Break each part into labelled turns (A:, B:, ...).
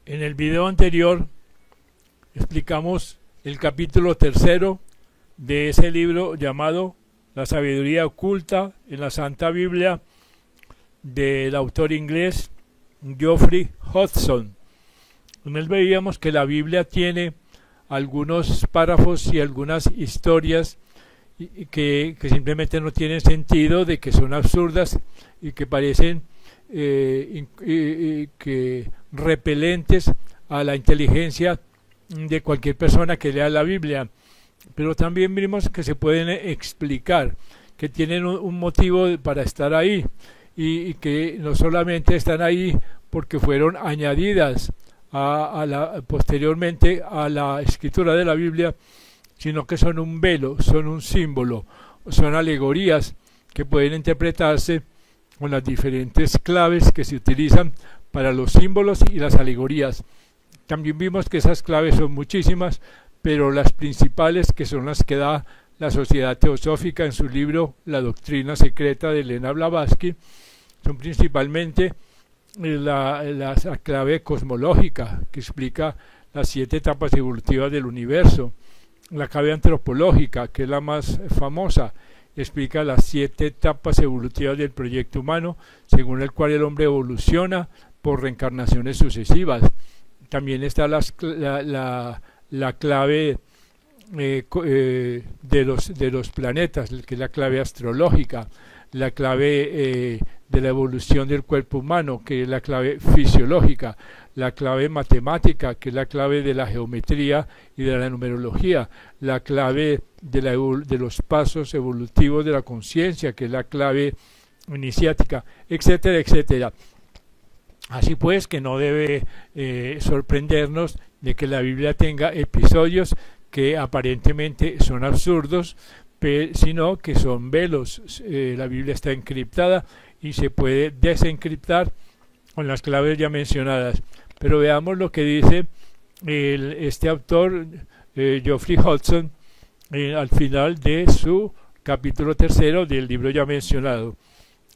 A: En el video anterior explicamos el capítulo 3 de ese libro llamado La sabiduría oculta en la Santa Biblia del autor inglés Geoffrey Hodgson. En él veíamos que la Biblia tiene algunos párrafos y algunas historias que simplemente no tienen sentido, de que son absurdas y que parecen que repelentes a la inteligencia de cualquier persona que lea la Biblia, pero también vimos que se pueden explicar, que tienen un motivo para estar ahí y que no solamente están ahí porque fueron añadidas posteriormente a la escritura de la Biblia, sino que son un velo, son un símbolo, son alegorías que pueden interpretarse con las diferentes claves que se utilizan para los símbolos y las alegorías. También vimos que esas claves son muchísimas, pero las principales, que son las que da la Sociedad Teosófica en su libro La Doctrina Secreta de Elena Blavatsky, son principalmente la clave cosmológica, que explica las 7 etapas evolutivas del universo; la clave antropológica, que es la más famosa, explica las 7 etapas evolutivas del proyecto humano, según el cual el hombre evoluciona por reencarnaciones sucesivas. También está la clave de los planetas, que es la clave astrológica; la clave de la evolución del cuerpo humano, que es la clave fisiológica; la clave matemática, que es la clave de la geometría y de la numerología; la clave de los pasos evolutivos de la conciencia, que es la clave iniciática, etcétera, etcétera. Así pues, que no debe sorprendernos de que la Biblia tenga episodios que aparentemente son absurdos, sino que son velos. La Biblia está encriptada y se puede desencriptar con las claves ya mencionadas. Pero veamos lo que dice este autor, Geoffrey Hodgson, al final de su capítulo 3 del libro ya mencionado.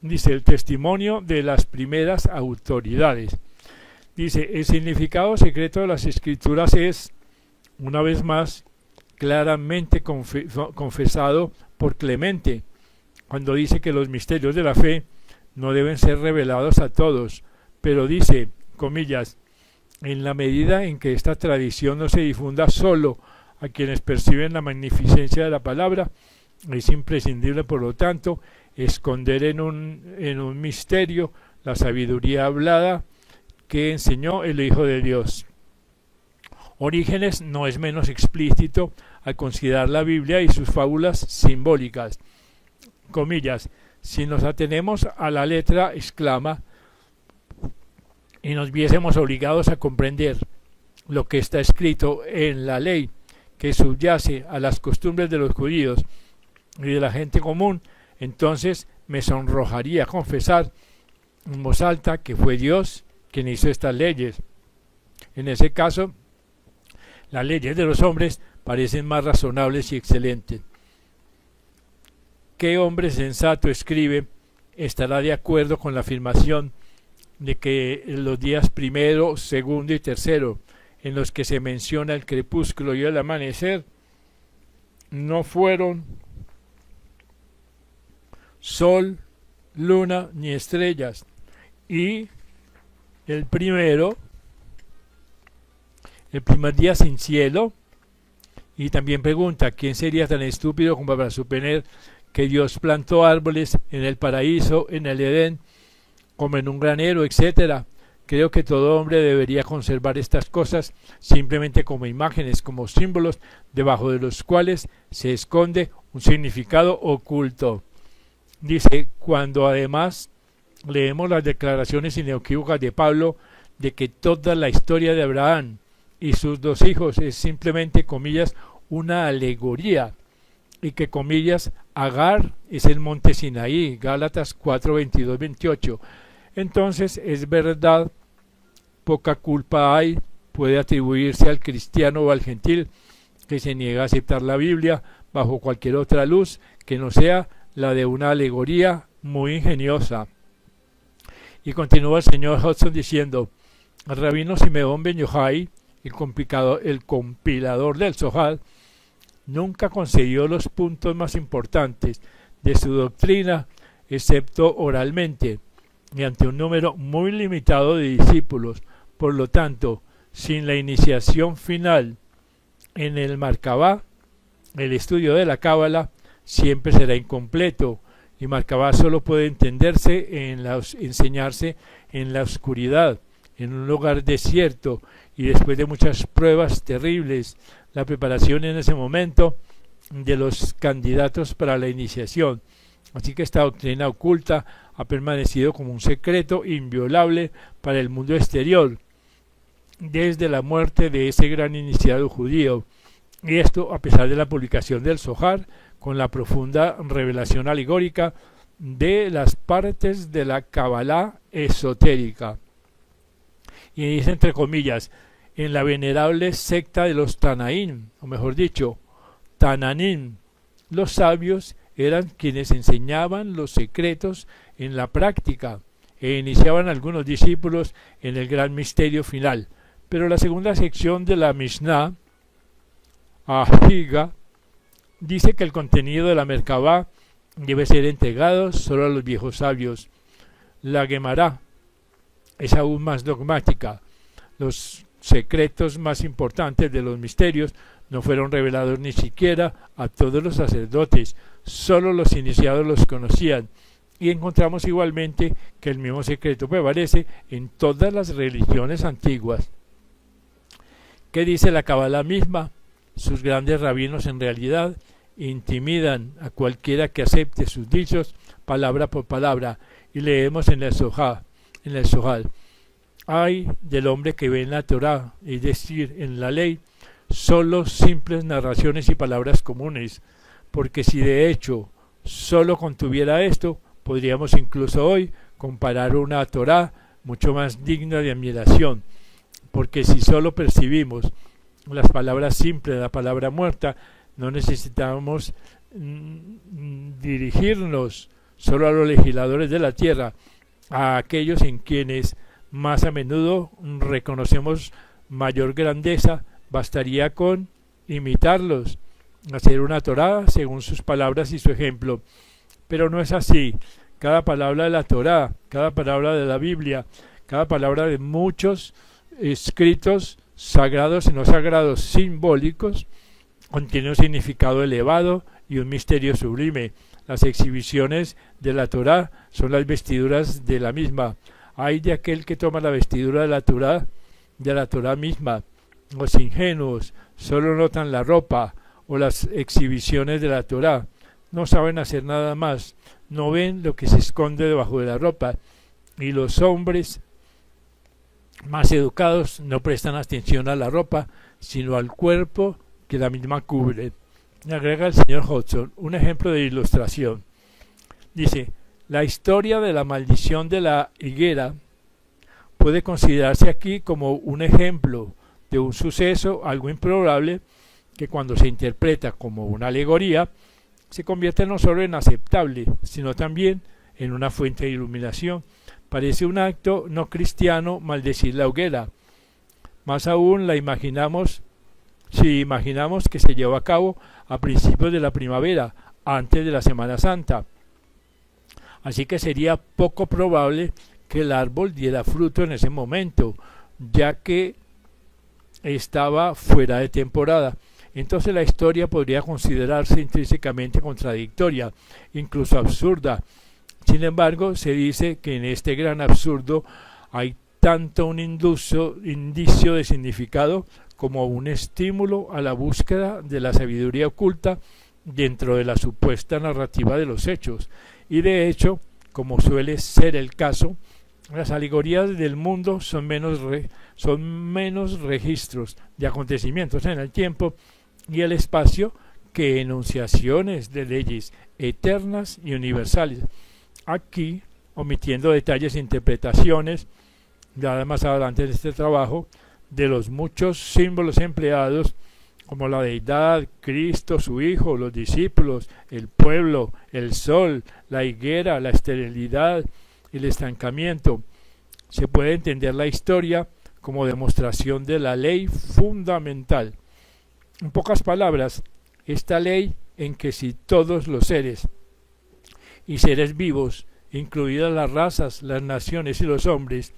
A: Dice: el testimonio de las primeras autoridades. Dice: el significado secreto de las escrituras es, una vez más, claramente confesado por Clemente, cuando dice que los misterios de la fe no deben ser revelados a todos, pero dice, comillas, en la medida en que esta tradición no se difunda solo a quienes perciben la magnificencia de la palabra, es imprescindible, por lo tanto, esconder en un misterio la sabiduría hablada que enseñó el Hijo de Dios. Orígenes no es menos explícito al considerar la Biblia y sus fábulas simbólicas. Comillas, si nos atenemos a la letra, exclama, y nos viésemos obligados a comprender lo que está escrito en la ley que subyace a las costumbres de los judíos y de la gente común, entonces me sonrojaría confesar en voz alta que fue Dios quien hizo estas leyes. En ese caso, las leyes de los hombres parecen más razonables y excelentes. ¿Qué hombre sensato escribe estará de acuerdo con la afirmación de que en los días 1, 2 y 3, en los que se menciona el crepúsculo y el amanecer, no fueron sol, luna ni estrellas, y el primer día sin cielo? Y también pregunta, ¿quién sería tan estúpido como para suponer que Dios plantó árboles en el paraíso, en el Edén, como en un granero, etcétera? Creo que todo hombre debería conservar estas cosas simplemente como imágenes, como símbolos, debajo de los cuales se esconde un significado oculto. Dice, cuando además leemos las declaraciones inequívocas de Pablo de que toda la historia de Abraham y sus 2 hijos es simplemente, comillas, una alegoría, y que, comillas, Agar es el monte Sinaí, Gálatas 4, 22, 28. Entonces, es verdad, poca culpa puede atribuirse al cristiano o al gentil que se niega a aceptar la Biblia bajo cualquier otra luz que no sea la de una alegoría muy ingeniosa. Y continúa el señor Hodgson diciendo, El rabino Simeón Ben Yochai, el compilador del Zohar, nunca concedió los puntos más importantes de su doctrina, excepto oralmente, y ante un número muy limitado de discípulos. Por lo tanto, sin la iniciación final en el Markabá, el estudio de la Cábala siempre será incompleto, y Markabá solo puede enseñarse en la oscuridad, en un lugar desierto, y después de muchas pruebas terribles. La preparación en ese momento de los candidatos para la iniciación. Así que esta doctrina oculta ha permanecido como un secreto inviolable para el mundo exterior desde la muerte de ese gran iniciado judío, y esto a pesar de la publicación del Zohar con la profunda revelación alegórica de las partes de la Kabbalah esotérica. Y dice entre comillas, en la venerable secta de los Tanaín, o mejor dicho, Tananim, los sabios eran quienes enseñaban los secretos en la práctica e iniciaban algunos discípulos en el gran misterio final. Pero la segunda sección de la Mishnah, Ahiga, dice que el contenido de la Merkabá debe ser entregado solo a los viejos sabios. La Gemara es aún más dogmática. Los secretos más importantes de los misterios no fueron revelados ni siquiera a todos los sacerdotes, solo los iniciados los conocían, y encontramos igualmente que el mismo secreto prevalece en todas las religiones antiguas. ¿Qué dice la Kabbalah misma? Sus grandes rabinos en realidad intimidan a cualquiera que acepte sus dichos palabra por palabra, y leemos en el Zohar, ay del hombre que ve en la Torá, es decir, en la ley, solo simples narraciones y palabras comunes, porque si de hecho solo contuviera esto, podríamos incluso hoy comparar una Torá mucho más digna de admiración, porque si solo percibimos las palabras simples, la palabra muerta, no necesitamos dirigirnos solo a los legisladores de la tierra, a aquellos en quienes más a menudo reconocemos mayor grandeza. Bastaría con imitarlos, hacer una Torá según sus palabras y su ejemplo. Pero no es así. Cada palabra de la Torá, cada palabra de la Biblia, cada palabra de muchos escritos sagrados y no sagrados simbólicos contiene un significado elevado y un misterio sublime. Las exhibiciones de la Torá son las vestiduras de la misma. Ay de aquel que toma la vestidura de la Torá misma. Los ingenuos solo notan la ropa o las exhibiciones de la Torá, no saben hacer nada más, no ven lo que se esconde debajo de la ropa, y los hombres más educados no prestan atención a la ropa, sino al cuerpo que la misma cubre. Agrega el señor Hodgson un ejemplo de ilustración. Dice, la historia de la maldición de la higuera puede considerarse aquí como un ejemplo de un suceso algo improbable que cuando se interpreta como una alegoría se convierte no solo en aceptable, sino también en una fuente de iluminación. Parece un acto no cristiano maldecir la hoguera. Más aún si imaginamos que se llevó a cabo a principios de la primavera, antes de la Semana Santa. Así que sería poco probable que el árbol diera fruto en ese momento, ya que estaba fuera de temporada. Entonces la historia podría considerarse intrínsecamente contradictoria, incluso absurda. Sin embargo, se dice que en este gran absurdo hay tanto un indicio de significado como un estímulo a la búsqueda de la sabiduría oculta dentro de la supuesta narrativa de los hechos. Y de hecho, como suele ser el caso, las alegorías del mundo son menos registros de acontecimientos en el tiempo y el espacio que enunciaciones de leyes eternas y universales. Aquí, omitiendo detalles e interpretaciones, ya más adelante en este trabajo, de los muchos símbolos empleados, como la deidad, Cristo, su Hijo, los discípulos, el pueblo, el sol, la higuera, la esterilidad, el estancamiento. Se puede entender la historia como demostración de la ley fundamental. En pocas palabras, esta ley en que si todos los seres y seres vivos, incluidas las razas, las naciones y los hombres,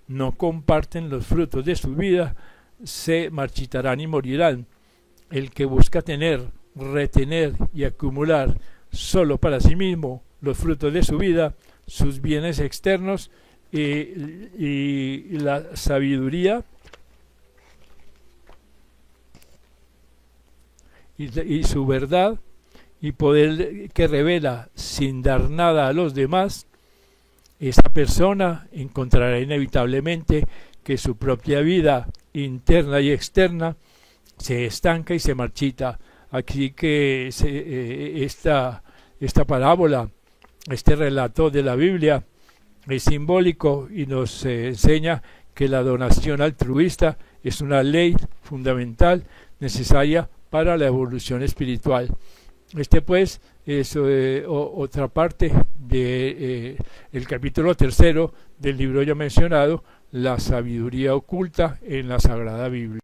A: no comparten los frutos de su vida, se marchitarán y morirán. El que busca tener, retener y acumular solo para sí mismo los frutos de su vida, sus bienes externos y la sabiduría y su verdad y poder que revela sin dar nada a los demás, esa persona encontrará inevitablemente que su propia vida interna y externa se estanca y se marchita. Aquí que esta parábola, este relato de la Biblia es simbólico y nos enseña que la donación altruista es una ley fundamental necesaria para la evolución espiritual. Pues es otra parte de el capítulo 3 del libro ya mencionado, la sabiduría oculta en la Sagrada Biblia.